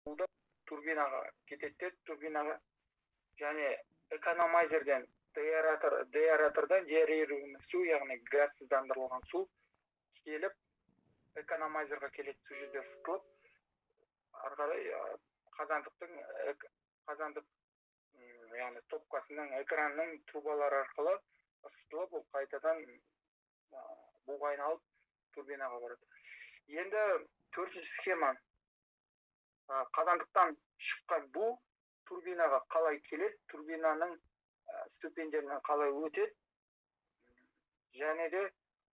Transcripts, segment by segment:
Бул турбинаға кетет, турбинаға және экономайзерден деаэратордан деаэрируемый су, яғни газсыздандырылған су келіп экономайзерға келет, сол жерде ысытылып, ары қарай қазандық яғни топкасының экранның трубалары арқылы ысытылып, ол қайтадан буға айналып турбинаға барады. Енді төртінші схема, қазандықтан шыққан бу турбинаға қалай келет, турбинаның ступендерінен қалай өтет, және де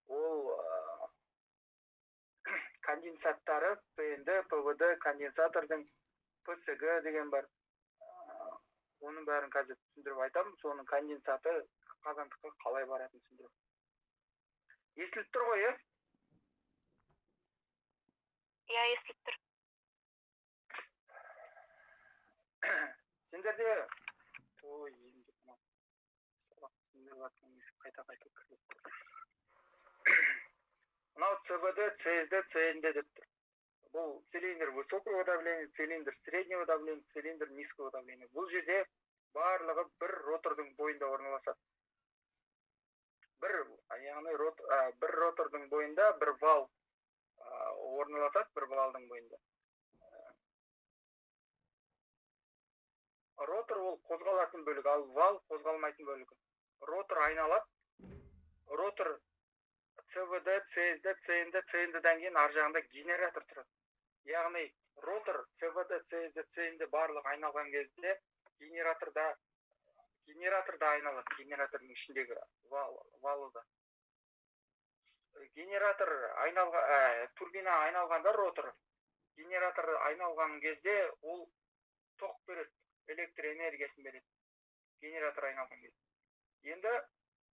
ол конденсаттары, ПНД, ПВД, конденсатордың ПСГ деген бар. Оның бәрін қазір түсіндіріп айтамын, соның конденсаты қазандыққа қалай баратынын түсіндіріп. Естіліп тұр ғой, Иә, естіліп тұр. Сендерде енді сабақ түсіндіріп қайта кіріп. Мынау ЦВД, ЦСД, ЦНД деп тұр. Бұл цилиндр высокого давления, цилиндр среднего давления, цилиндр низкого давления. Бұл жерде барлығы бір ротордың бойында орналасады. Бір ротордың бойында бір вал орналасады, бір валдың бойында. Ротор ол қозғалатын бөлігі, ал вал қозғалмайтын бөлігі. Ротор айналады. Ротор ЦВД, ЦСД, ЦНД, ЦНД-дан кейін ар жағында генератор тұрады. Яғни ротор ЦВД, ЦСД, ЦНД барлығы айналған кезде генератор да айналады, генератордың ішіндегі валы да. Генератор турбина айналғанда ротор, генератор айналған кезде ол тоқ береді, электр энергиясын береді, генератор айналған кезде. Енді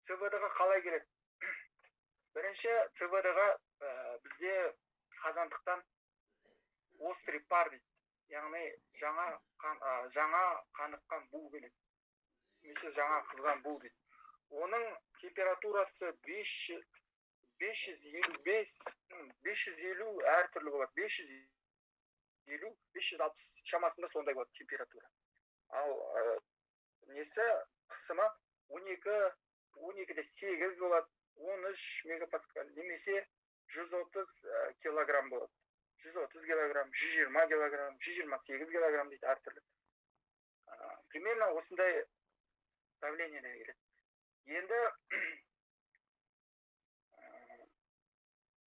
ЦВД-ға қалай келеді? Бірінші ЦВД-ға бізде қазандықтан острый пар дейді, яғни жаңа қаныққан бу келеді. Немесе жаңа қызған бу дейді. Оның температурасы 550 әртүрлі болады. 550-560 шамасында сондай болады температура. Ал қысымы 12-де 8 болады, 13 мегапаскаль, немесе 130 килограмм болады. 130 килограмм, 120 килограмм, 128 килограмм дейді әртүрлі. Примерно осындай давлениеде келеді. Енді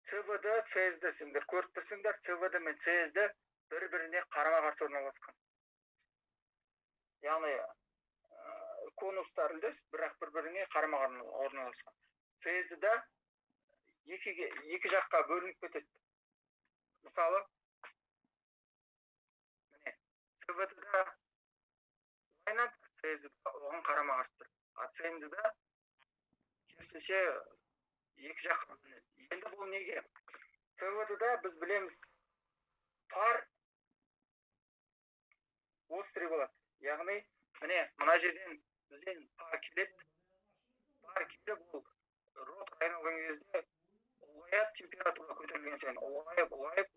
ЦВД, ЦСД сендер көріп тұрсыңдар, ЦВД мен ЦСД бір-біріне қарама-қарсы орналасқан. Яғни конустар үлдес, бірақ бір-біріне қарама-қарсы орналасқан. ЦСД-да екі жаққа бөлініп кетеді. Мысалы, ЦВД-да айнап, ЦСД-да оған қарама-қарсы тұр. А ЦНД-да керісінше екі жаққа бөлінеді. Енді бұл неге? ЦВД-да біз білеміз, пар острый болады. Яғни, мына жерден бізден пар келеді. Пар келіп, ол ротор айналған кезде ұлғайып, температура көтерілген сайын ұлғайып,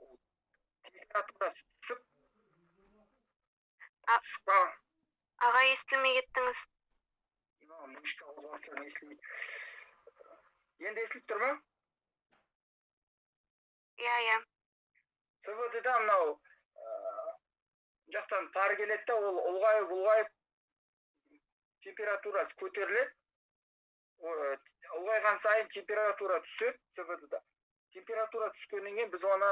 температурасы түсіп, Аға, естілмей кеттіңіз. Мышқа ұзғанша естілмейді. Енді естіліп тұр ма? Иә. ЦВД-да мынау жақтан пар келеді да, ол ұлғайып, температурасы көтеріледі. Ұлғайған сайын температура түседі ЦВД-да. Температура түскеннен кейін біз оны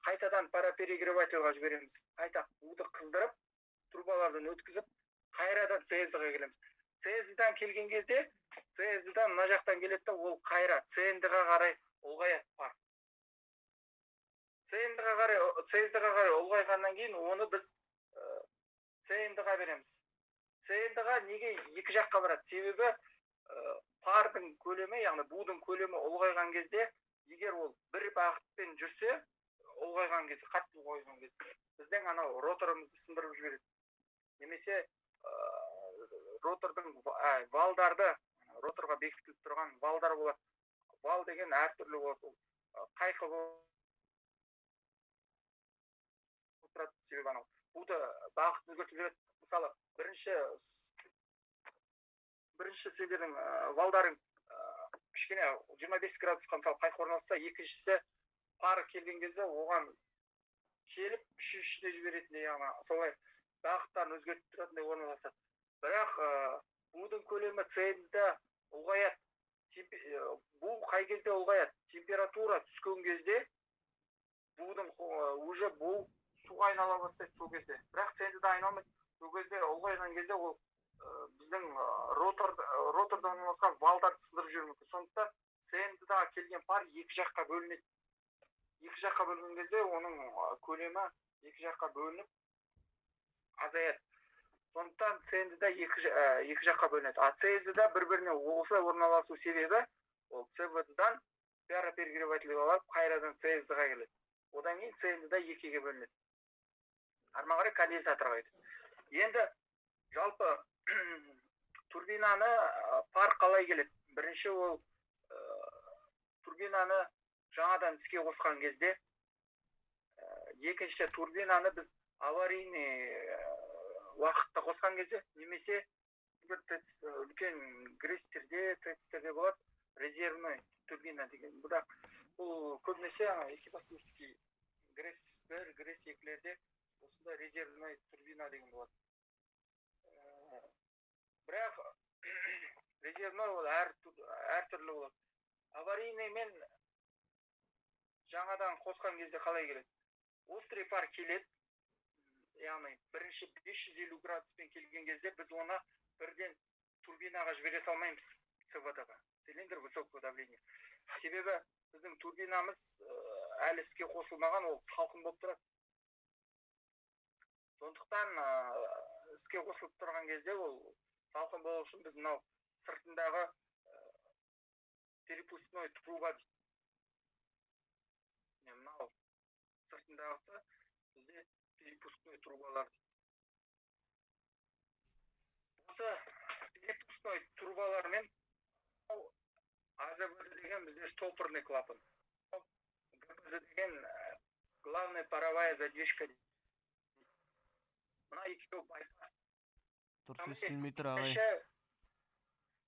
қайтадан параперегревательға жібереміз. Қайта буды қыздырып, трубалардан өткізіп, қайрадан ЦСД-ға келеміз. ЦСД-дан келген кезде, ЦСД-дан мына жақтан келеді да, ол қайра ЦНД-ға қарай ұлғаяды пар. ЦСД-ға қарай ұлғайғаннан кейін оны біз ЦНД-ға береміз. ЦНД-ға неге екі жаққа барады? Себебі пардың көлемі, яғни будың көлемі ұлғайған кезде, егер ол бір бағытпен жүрсе, ұлғайған кезде, қатты ұлғайған кезде, біздің анау роторымызды сындырып жібереді. Немесе ротордың валдарды, роторға бекітіліп тұрған валдар болады. Вал деген әртүрлі болады. Қайқы тұрады. Себебі анау буды бағытын өзгертіп жүреді. Мысалы, бірінші сендердің валдарың кішкене 25 градусқа мысалы қайық орналасса, екіншісі пар келген кезде оған келіп үшіншісіне жіберетіндей, яғни солай бағыттарын өзгертіп тұратындай орналасады. Бірақ будың көлемі цельді ұлғаяды. Бу қай кезде ұлғаяды? Температура түскен кезде будың уже бу суға айнала бастайды сол кезде. Бірақ цельді айналмайды. Сол кезде ұлғайған кезде ол біздің роторда орналасқан валдарды сындырып жіберуі мүмкін. Сондықтан цельдіда келген пар екі жаққа бөлінеді. Екі жаққа бөлінген кезде оның көлемі екі жаққа бөлініп азаяды. Сондықтан цельдіда екі жаққа бөлінеді. А цельдіда бір-біріне осылай орналасу себебі ол ЦВД-дан пароперегреватель алып, қайрадан цельдіға келеді. Одан кейін цельдіда екіге бөлінеді. Арма қарай конденсаторға кетеді. Енді жалпы турбинаны пар қалай келеді? Бірінші ол турбинаны жаңадан іске қосқан кезде, екінші турбинаны біз аварийный уақытта қосқан кезде, немесе үлкен грестерде, тецтерде болады резервный турбина деген. Бірақ бұл көбінесе экипастузский грес 1, грес 2-лерде осында резервный турбина деген болады. Бірақ резервный ол әртүрлі болады. Аварийный мен жаңадан қосқан кезде қалай келеді? Острый пар келеді, яғни бірінші 550 градуспен келген кезде біз оны бірден турбинаға жібере салмаймыз, ЦВД-ға. Цилиндр высокого давления. Себебі біздің турбинамыз әлі іске қосылмаған, ол салқын болып тұрады. Сондықтан іске қосылып тұрған кезде ол салқын болу үшін біз мынау сыртындағы перепускной труба дейді. Мынау сыртындағысы бізде перепускной трубалар дейді. Осы перепускной трубалармен АЗВД деген бізде штопорный клапан. ГПЗ деген главная паровая задвижка дейді. Мына екеуі байпас. Дұрыс естілмей тұр ағай.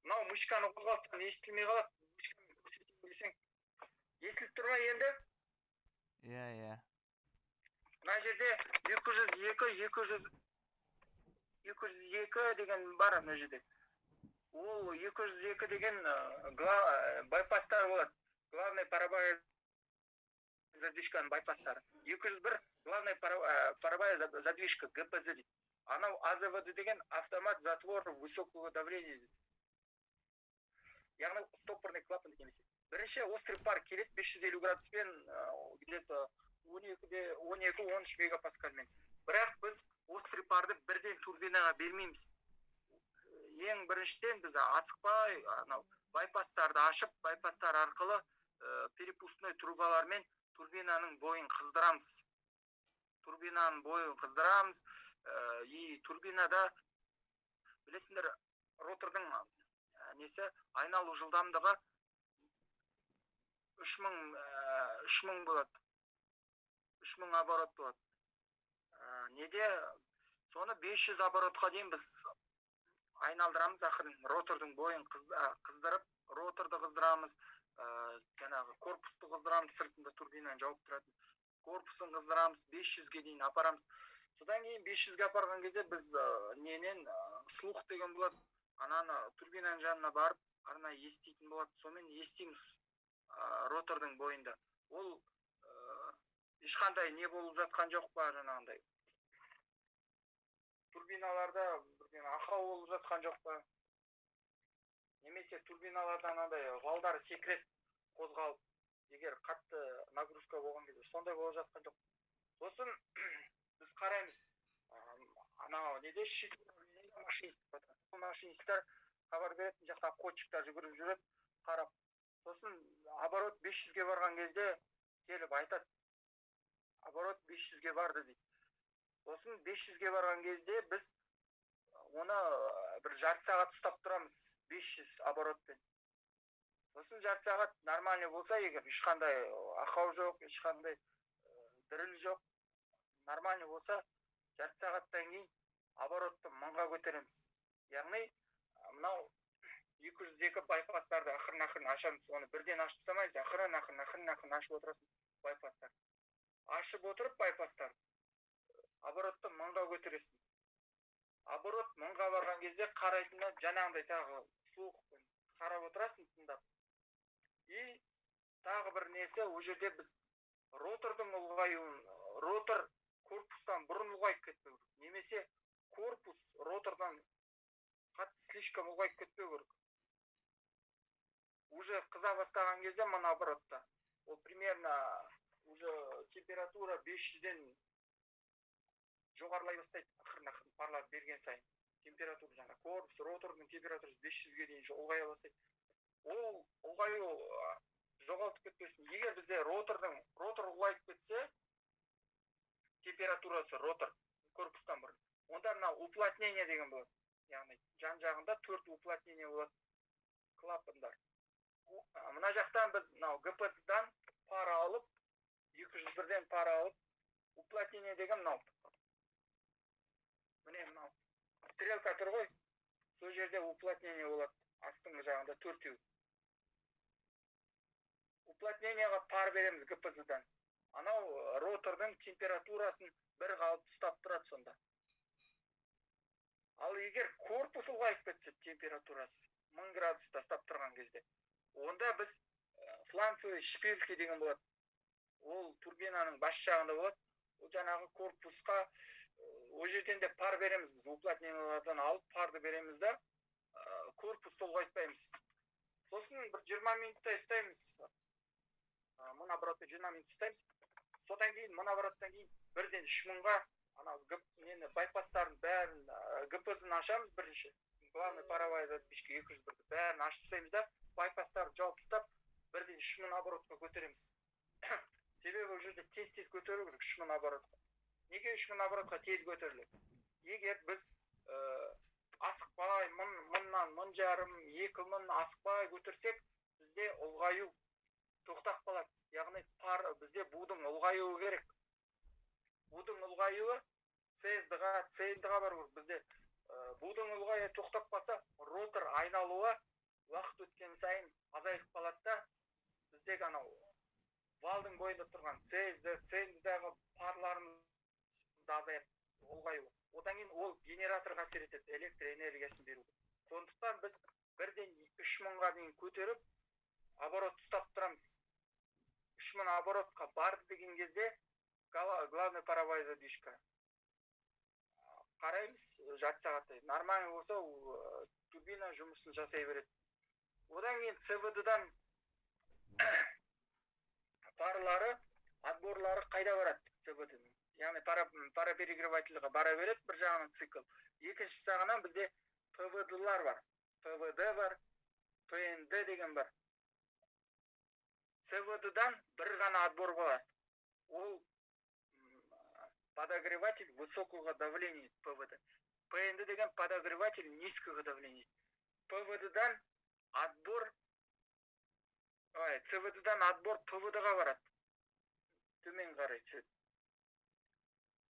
Мынау мышканы қозғалтсаң естілмей қалады. Мышканы көрсетейін десең. Естіліп тұр ма енді? Иә. Мына жерде 202 деген бар мына жерде. Ол 202 деген байпастар болады. Главная паровая задвижканың байпастары. 201 главная паровая задвижка ГПЗ дейді. Анау АЗВД деген автомат затвор высокого давления дейді. Яғни стопорный клапан немесе. Бірінші острый пар келеді 550 градуспен где-то 12-13 мегапаскальмен. Бірақ біз острый парды бірден турбинаға бермейміз. Ең біріншіден біз асықпай, байпастарды ашып, байпастар арқылы перепускной трубалармен турбинаның бойын қыздырамыз. И турбинада, білесіңдер, ротордың айналу жылдамдығы 3000 болады. 3000 оборот болады. Неде соны 500 оборотқа дейін біз айналдырамыз, ақырын ротордың бойын қыздырып, роторды қыздырамыз, жаңағы корпусты қыздырамыз, сыртында турбинаны жауып тұратын. Корпусын қыздырамыз, 500-ге дейін апарамыз. Содан кейін 500-ге апарған кезде біз слух деген болады. Ананы турбинаның жанына барып, арнайы еститін болады. Сонымен естиміз ротордың бойында. Ол ешқандай не болып жатқан жоқ па, жаңағындай. Турбиналарда ақау болып жатқан жоқ па? Немесе турбиналарда анандай валдар секрет қозғалып, егер қатты нагрузка болған кезде сондай болып жатқан жоқ. Сосын біз қараймыз. Анау неде машинисттер хабар беретін жақта обходчиктар жүгіріп жүреді, қарап. Сосын оборот 500-ге барған кезде келіп айтады. Оборот 500-ге барды дейді. Сосын 500-ге барған кезде біз оны бір жарты сағат ұстап тұрамыз 500 оборотпен. Сосын жарты сағат нормальный болса, егер ешқандай ақау жоқ, ешқандай діріл жоқ, нормальный болса жарты сағаттан кейін оборотты 1000-ға көтереміз. Яғни мынау 202 байпастарды ақырын ашамыз. Оны бірден ашып тастамаймыз. Ақырын ашып отырасың байпастар. Ашып отырып байпастар оборотты 1000-ға көтересің. Оборот 1000-ға барған кезде қарайтында жаңағындай тағы суықпен қарап отырасың тыңдап. И тағы бір несі, ол жерде біз ротордың ұлғаюын, ротор корпустан бұрын ұлғайып кетпеу керек. Немесе корпус ротордан қатты слишком ұлғайып кетпеу керек. Уже қыза бастаған кезде мына оборотта ол примерно уже температура 500-ден жоғарылай бастайды. Ақырын парлар берген сайын температура жаңа корпус ротордың температурасы 500-ге дейін ұлғая бастайды. Ол ұлғаю жоғалтып кетпесін. Егер бізде ротор ұлғайып кетсе, температурасы ротор корпустан бұрын, онда мына уплотнение деген болады. Яғни жан жағында 4 уплотнение болады, клапандар. Мына жақтан біз ГПС-дан пара алып, 201-ден пара алып, уплотнение деген мынау. Міне мынау стрелка тұр ғой, сол жерде уплотнение болады, астыңғы жағында 4-еу. Уплотнениеға пар береміз ГПС-дан. Анау ротордың температурасын бір қалып ұстап тұрады сонда. Ал егер корпус ұлғайып кетсе температурасы 1000 градуста ұстап тұрған кезде, онда біз фланцевый шпильки деген болады. Ол турбинаның бас жағында болады. Ол жаңағы корпусқа о жерден де пар береміз. Біз уплотнениялардан алып парды береміз да, корпусты ұлғайтпаймыз. Сосын бір 20 минутта істейміз. Мұны оборотты 20 минут істейміз. Содан кейін, мұны обороттан кейін бірден 3000-ға байпастарын бәрін ГПС-ін ашамыз бірінші. Главный паровая задвижка 201-ді бәрін ашып тастаймыз да, байпастарды жауып тастап, бірден 3000 оборотқа көтереміз. Себебі ол жерде тез көтеру керек 3000 оборотқа. Неге 3000 оборотқа тез көтеріледі? Егер біз асықпай, 1000-нан 1500, 2000 асықпай көтерсек, бізде ұлғаю тоқтап қалады. Яғни бізде будың ұлғаюы керек. Будың ұлғаюы CSD-ға бар. Бізде будың ұлғайы тоқтап қалса, ротор айналуы уақыт өткен сайын азайып қалады да, біздегі анау валдың бойында тұрған CSD-дағы парларымызды азайып ұлғаюы. Одан кейін ол генераторға әсер етеді, электр энергиясын беруге. Сондықтан біз бірден 3000-ға дейін көтеріп, оборот ұстап тұрамыз. 3000 оборотқа барды деген кезде главный паровая задвижка қараймыз жарты сағаттай. Нормальный болса, турбина жұмысын жасай береді. Одан кейін ЦВД-дан парлары, отборлары қайда барады ЦВД-ның? Яғни параперегревательға бара береді, бір жағынан цикл. Екінші жағынан бізде ПВД-лар бар. ПВД бар, ПНД деген бар. ЦВД-дан бір ғана отбор болады. Ол подогреватель высокого давления ПВД. ПНД деген подогреватель низкого давления. ПВД-дан отбор, ЦВД-дан отбор ПВД-ға барады. Төмен қарай түседі.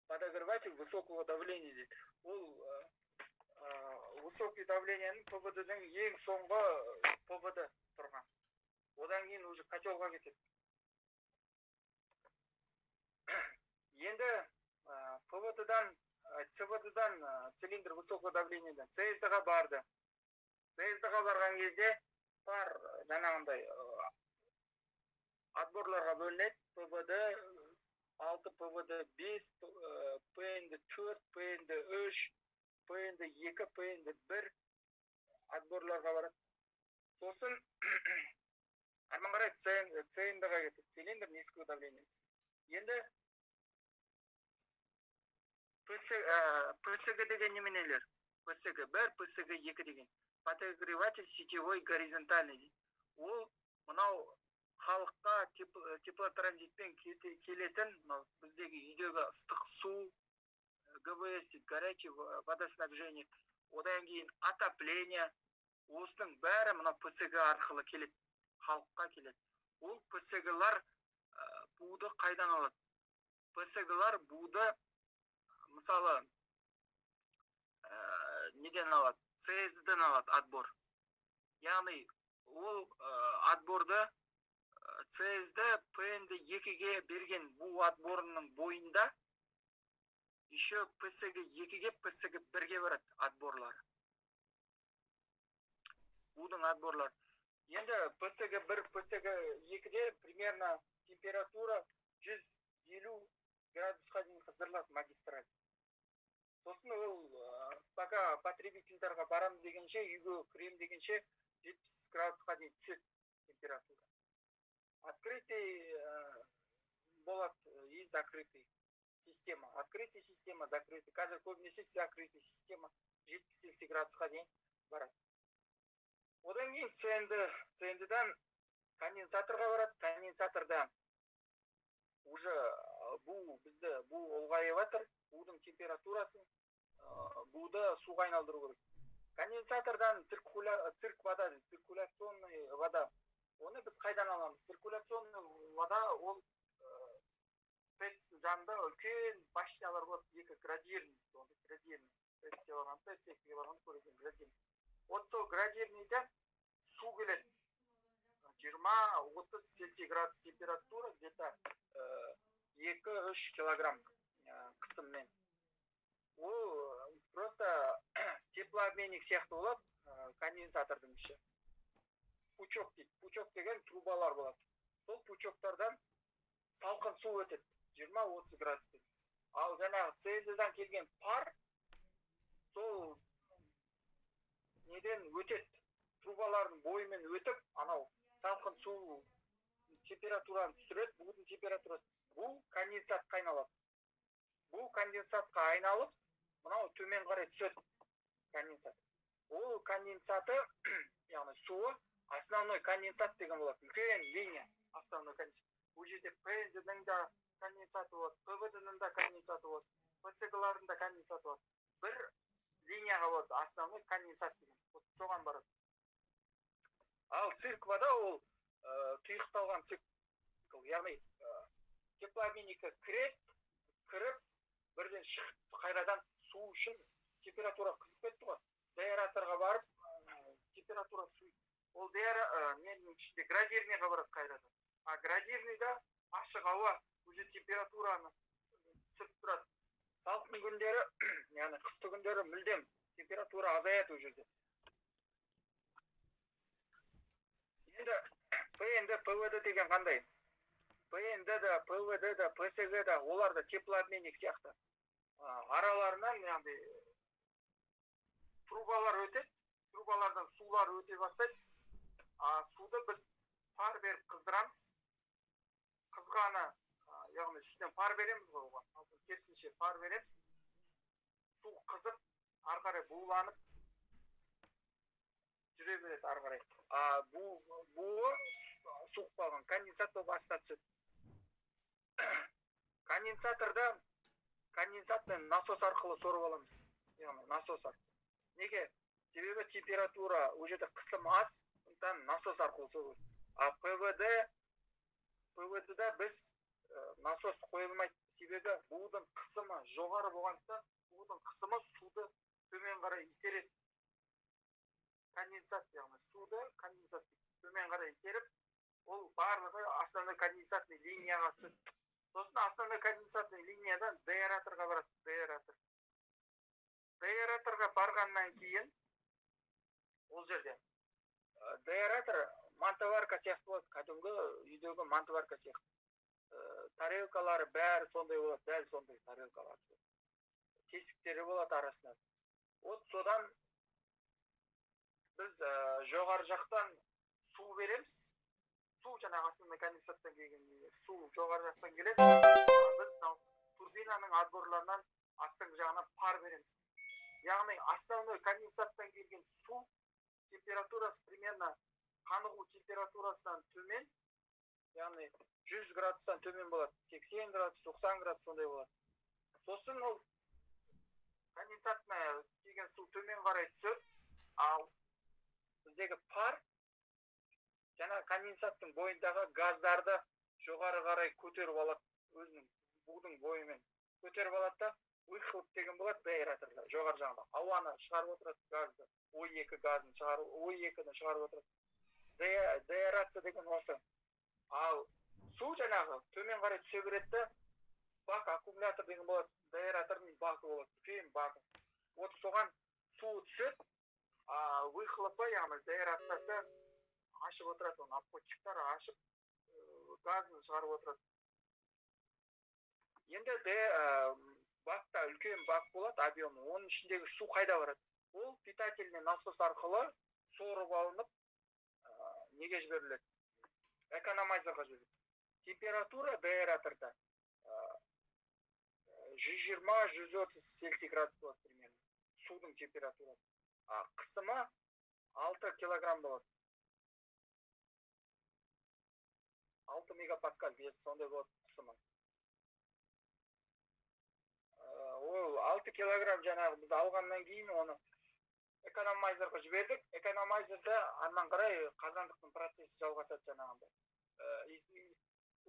Подогреватель высокого давления дейді. Ол высокий давлениенің ПВД-дің ең соңғы ПВД тұрған. Одан кейін уже котелға кетеді. Енді ЦВД-дан цилиндр высокого давлениедан CSD-ға барды. CSD-ға барған кезде пар жаңағындай отборларға бөлінеді. ПВД 6, ПВД 5, ПНД 4, ПНД 3, ПНД 2, ПНД 1 отборларға барады. Сосын арман қарай CND-ға кетеді. Цилиндр низкого давления. Енді ПСГ деген неменелер? ПСГ-1, ПСГ-2 деген. Подогреватель сетевой горизонтальный. Ол мынау халыққа теплотранзитпен келетін, біздегі үйдегі ыстық су, ГВС, горячий водоснабжение, одан кейін отопление, осының бәрі мына ПСГ арқылы келеді, халыққа келеді. Ол ПСГ-лар буды қайдан алады? ПСГлар буды мысалы неден алады, CSD-ден алады отбор. Яғни ол отборды CSD PND 2-ге берген бұл отборының бойында еще PSG 2-ге, PSG 1-ге барады отборлар. Будың отборлар. Енді PSG 1, PSG 2-де примерно температура 150 градусқа дейін қыздырылады магистраль. Сосын ол пока потребительдарға барам дегенше, үйге кірем дегенше 70 градусқа дейін түседі температура. Открытый болады и закрытый система. Открытый система, закрытый. Қазір көбінесе закрытый система 70 градусқа дейін барады. Одан кейін CND-дан конденсаторға барады. Конденсаторда уже бізді ұлғайып жатыр. Будың температурасын буды суға айналдыру керек. Конденсатордан циркуляционный вода. Оны біз қайдан аламыз? Циркуляционный вода ол ПЭЦ-тің жанында үлкен башнялар болады, екі градирный. ПЭЦ-ке барған, ПЭЦ-ке барған көрген градирный. Вот сол градирныйда су келеді. 20-30 Цельсий градус температура, где-то 2-3 килограмм қысыммен. Ол просто теплообменник сияқты болады конденсатордың іші. Пучок дейді. Пучок деген трубалар болады. Сол пучоктардан салқын су өтеді. 20-30 градус. Ал жаңағы CND-дан келген пар сол неден өтеді. Трубалардың бойымен өтіп, анау салқын су температураны түсіреді. Будың температурасы. Бұл конденсатқа айналады. Бұл конденсатқа айналып, мынау төмен қарай түседі конденсат. Ол конденсаты, яғни суы, основной конденсат деген болады. Үлкен линия основной конденсат. Бұл жерде PND-дің да конденсаты болады, PVD-ның да конденсаты болады, PSG-лардың да конденсаты болады. Бір линияға болады, основной конденсат деген. Соған барады. Ал цирквада ол тұйықталған цикл, яғни теплообменникке кіріп, бірден шығып қайрадан су үшін температура қызып кетті ғой. Деаэраторға барып, температура су. Ол градирныйға барады қайрадан. А градирныйда ашық ауа уже температураны түсіріп тұрады. Салқын күндері, яғни қысты күндері мүлдем температура азаяды ол жерде. Енді PND, PVD деген қандай? PND-да, PVD-да, PSG-да, оларда теплообменник сияқты. Араларынан, яғни трубалар өтеді, трубалардан сулар өте бастайды. Суды біз пар беріп қыздырамыз. Қызғаны, яғни үстінен пар береміз ғой оған. Керісінше пар береміз. Су қызып, ары қарай буланып жүре береді ары қарай. Буы суық қалған конденсат болып астына түседі. Конденсаттан насос арқылы сорып аламыз. Яғни насос арқылы. Неге? Себебі температура ол жерде қысым аз, сондықтан насос арқылы сорып. А PVD-да біз насос қойылмайды. Себебі будың қысымы жоғары болғандықтан, будың қысымы суды төмен қарай итереді. Конденсат, яғни суды конденсат төмен қарай итеріп, ол барлығы основной конденсатный линияға түседі. Сосын основной конденсатный линиядан деаэраторға барады. Деаэраторға барғаннан кейін ол жерде деаэратор мантоварка сияқты болады, кәдімгі үйдегі мантоварка сияқты. Тарелкалары бәрі сондай болады, дәл сондай тарелкалар. Тесіктері болады арасынан. Вот содан біз жоғары жақтан су береміз. Су жаңағы основной конденсаттан келген су жоғары жақтан келеді. Біз турбинаның отборларынан астыңғы жағынан пар береміз. Яғни основной конденсаттан келген су температурасы примерно қанығу температурасынан төмен, яғни 100 градустан төмен болады. 80 градус, 90 градус сондай болады. Сосын ол конденсатына келген су төмен қарай түсіп, ал біздегі пар жаңа конденсаттың бойындағы газдарды жоғары қарай көтеріп алады. Өзінің будың бойымен көтеріп алады да выхлоп деген болады деаэраторда жоғары жағында ауаны шығарып отырады газды O2 газын шығарып O2-ні шығарып отырады деаэрация деген осы ал су жаңағы төмен қарай түсе береді да бак аккумулятор деген болады деаэратордың бакы болады үлкен бакы вот соған су түседі выхлопы яғни деаэрациясы ашып отырады оны обходчиктар ашып газын шығарып отырады енді бакта үлкен бак болады объемы оның ішіндегі су қайда барады ол питательный насос арқылы сорып алынып неге жіберіледі экономайзерға жіберіледі температура деаэраторда 120-130 цельсий градус болады примерно судың температурасы қысымы 6 килограмм болады 6 мегапаскаль сондай болады қысымы ол 6 килограмм жаңағы біз алғаннан кейін оны экономайзерға жібердік экономайзерда артынан қарай қазандықтың процесі жалғасады жаңағындай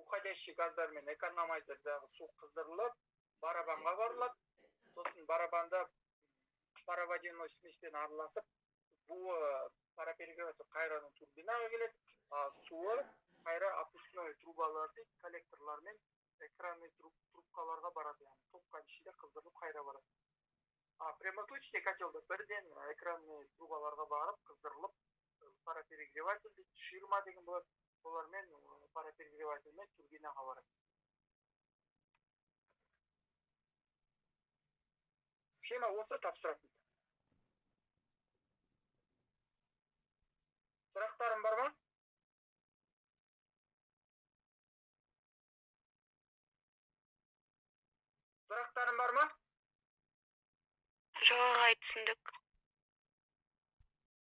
уходящий газдармен экономайзердағы су қыздырылып барабанға барылады сосын барабанда пароводяной смеспен араласып буы параперегреватор қайраның турбинаға келеді суы қайра опускной трубалар дейді коллекторлармен экранный трубкаларға барады яғни топканың ішінде қыздырылып қайра барады прямоточный котелда бірден экранный трубаларға барып қыздырылып параперегреватель дейді ширма деген болады олармен параперегревательмен турбинаға барады схема осы тапсыратын сұрақтарың бар ма Жоқ, ағай, түсіндік.